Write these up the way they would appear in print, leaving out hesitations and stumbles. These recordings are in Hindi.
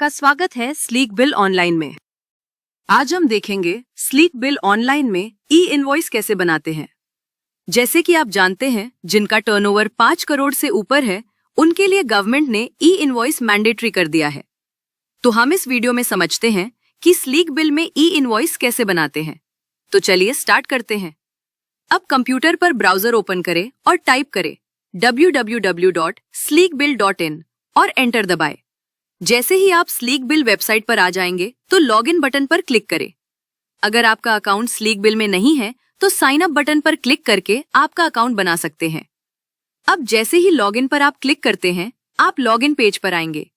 आपका स्वागत है स्लीक बिल ऑनलाइन में। आज हम देखेंगे स्लीक बिल ऑनलाइन में ई इनवॉइस कैसे बनाते हैं। जैसे कि आप जानते हैं, जिनका टर्नओवर 5 करोड़ से ऊपर है उनके लिए गवर्नमेंट ने ई इनवॉइस मैंडेटरी कर दिया है। तो हम इस वीडियो में समझते हैं कि स्लीक बिल में ई इनवॉइस कैसे बनाते हैं। तो चलिए स्टार्ट करते हैं। अब कंप्यूटर पर ब्राउजर ओपन करें और टाइप करें www.sleekbill.in और एंटर दबाएं। जैसे ही आप स्लीक बिल वेबसाइट पर आ जाएंगे तो लॉगिन बटन पर क्लिक करें। अगर आपका अकाउंट स्लीक बिल में नहीं है तो साइन अप बटन पर क्लिक करके आपका अकाउंट बना सकते हैं। अब जैसे ही लॉगिन पर आप क्लिक करते हैं, आप लॉगिन पेज पर आएंगे।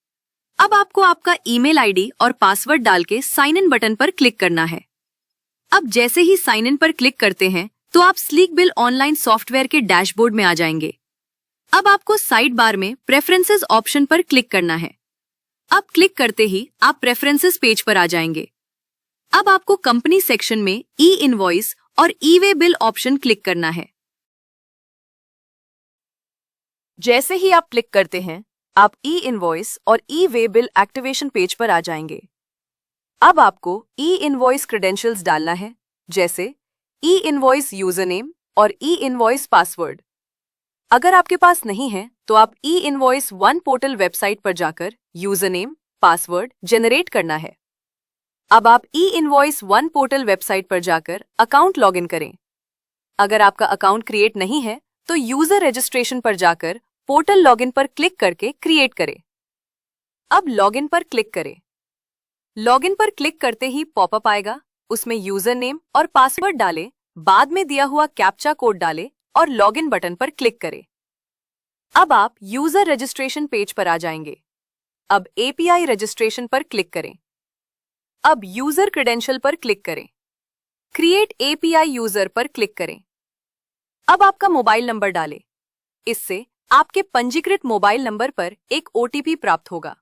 अब आपको आपका ईमेल आईडी और पासवर्ड डाल के साइन इन बटन पर क्लिक करना है। अब जैसे ही साइन इन पर क्लिक करते हैं तो आप स्लीक बिल ऑनलाइन सॉफ्टवेयर के डैशबोर्ड में आ जाएंगे। अब आपको साइड बार में प्रेफरेंसेस ऑप्शन पर क्लिक करना है। अब क्लिक करते ही आप प्रेफरेंसेस पेज पर आ जाएंगे। अब आपको कंपनी सेक्शन में ई इनवॉइस और ई वे बिल ऑप्शन क्लिक करना है। जैसे ही आप क्लिक करते हैं, आप ई इनवॉइस और ई वे बिल एक्टिवेशन पेज पर आ जाएंगे। अब आपको ई इनवॉइस क्रेडेंशियल्स डालना है, जैसे ई इनवॉइस यूजर नेम और ई इनवॉइस पासवर्ड। अगर आपके पास नहीं है तो आप ई इनवॉइस 1 पोर्टल वेबसाइट पर जाकर यूजर नेम, पासवर्ड जनरेट करना है। अब आप ई इनवॉइस 1 पोर्टल वेबसाइट पर जाकर अकाउंट लॉगिन करें। अगर आपका अकाउंट क्रिएट नहीं है तो यूजर रजिस्ट्रेशन पर जाकर पोर्टल लॉगिन पर क्लिक करके क्रिएट करें। अब लॉगिन पर क्लिक करें। लॉगिन पर क्लिक करते ही पॉपअप आएगा, उसमें यूजर नेम और पासवर्ड डालें, बाद में दिया हुआ कैप्चा कोड डालें और लॉगिन बटन पर क्लिक करें। अब आप यूजर रजिस्ट्रेशन पेज पर आ जाएंगे। अब एपीआई रजिस्ट्रेशन पर क्लिक करें। अब यूजर क्रेडेंशियल पर क्लिक करें। क्रिएट एपीआई यूजर पर क्लिक करें। अब आपका मोबाइल नंबर डालें। इससे आपके पंजीकृत मोबाइल नंबर पर एक ओटीपी प्राप्त होगा।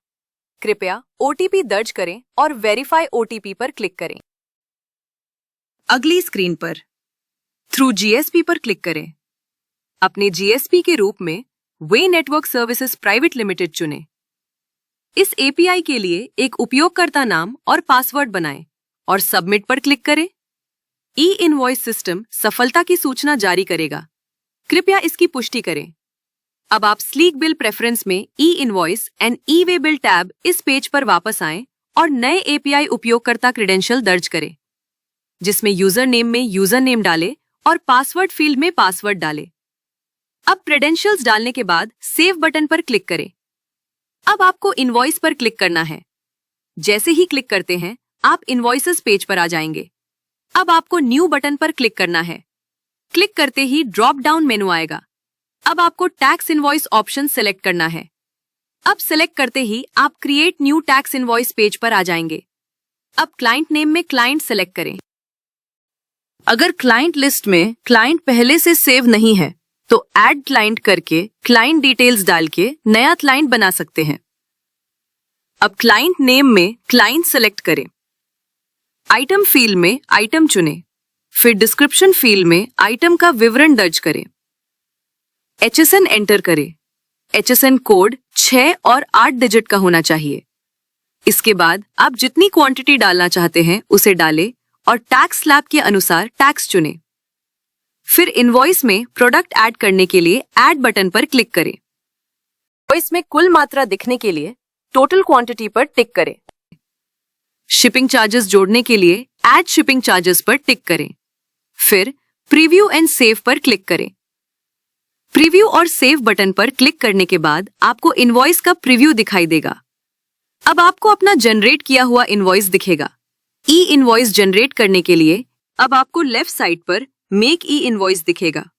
कृपया ओटीपी दर्ज करें और वेरीफाई ओटीपी पर क्लिक करें। अगली स्क्रीन पर थ्रू जीएसपी पर क्लिक करें। अपने जीएसपी के रूप में वे नेटवर्क सर्विसेज प्राइवेट लिमिटेड चुनें। इस एपीआई के लिए एक उपयोगकर्ता नाम और पासवर्ड बनाएं और सबमिट पर क्लिक करें। ई इनवॉइस सिस्टम सफलता की सूचना जारी करेगा। कृपया इसकी पुष्टि करें। अब आप स्लीक बिल प्रेफरेंस में ई invoice and E way bill tab इस पेज पर वापस आएं और नए एपीआई उपयोगकर्ता क्रेडेंशियल दर्ज करें, जिसमें यूजर नेम में यूजर नेम डालें और पासवर्ड फील्ड में पासवर्ड डालें। अब क्रेडेंशियल्स डालने के बाद सेव बटन पर क्लिक करें। अब आपको इनवॉइस पर क्लिक करना है। जैसे ही क्लिक करते हैं, आप इनवॉइसेस पेज पर आ जाएंगे। अब आपको न्यू बटन पर क्लिक करना है। क्लिक करते ही ड्रॉप डाउन मेनू आएगा। अब आपको टैक्स इनवॉइस ऑप्शन सेलेक्ट करना है। अब सेलेक्ट करते ही आप create new tax invoice page पर आ जाएंगे। अब क्लाइंट नेम में क्लाइंट सेलेक्ट करें। अगर क्लाइंट लिस्ट में क्लाइंट पहले से सेव नहीं है तो ऐड क्लाइंट करके क्लाइंट डिटेल्स डाल के नया क्लाइंट बना सकते हैं। अब क्लाइंट नेम में क्लाइंट सेलेक्ट करें। आइटम फील्ड में आइटम चुनें, फिर डिस्क्रिप्शन फील्ड में आइटम का विवरण दर्ज करें। एचएसएन एंटर करें। एचएसएन कोड 6 और 8 डिजिट का होना चाहिए। इसके बाद आप जितनी क्वांटिटी डालना चाहते हैं उसे डालें और टैक्स स्लैब के अनुसार टैक्स चुनें। फिर इनवॉइस में प्रोडक्ट ऐड करने के लिए ऐड बटन पर क्लिक करें। इनवॉइस में कुल मात्रा दिखने के लिए टोटल क्वांटिटी पर टिक करें। शिपिंग चार्जेस जोड़ने के लिए ऐड शिपिंग चार्जेस पर टिक करें। फिर प्रीव्यू एंड सेव पर क्लिक करें। प्रीव्यू और सेव बटन पर क्लिक करने के बाद आपको इनवॉइस का प्रीव्यू दिखाई देगा। अब आपको अपना जनरेट किया हुआ इनवॉइस दिखेगा। ई इनवॉइस जनरेट करने के लिए अब आपको लेफ्ट साइड पर मेक ई इनवॉइस दिखेगा।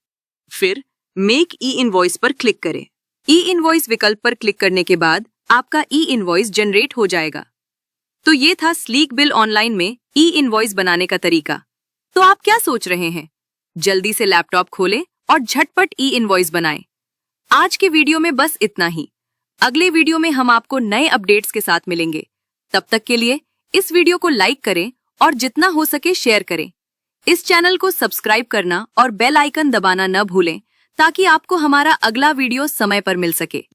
फिर मेक ई इनवॉइस पर क्लिक करें। ई इनवॉइस विकल्प पर क्लिक करने के बाद आपका ई इनवॉइस जनरेट हो जाएगा। तो ये था स्लीक बिल ऑनलाइन में ई इनवॉइस बनाने का तरीका। तो आप क्या सोच रहे हैं? जल्दी से लैपटॉप खोलें और झटपट ई इनवॉइस बनाएं। आज के वीडियो में बस इतना ही। अगले वीडियो में हम आपको नए अपडेट्स के साथ मिलेंगे। तब तक के लिए इस वीडियो को लाइक करें और जितना हो सके शेयर करें। इस चैनल को सब्सक्राइब करना और बेल आइकन दबाना न भूलें ताकि आपको हमारा अगला वीडियो समय पर मिल सके।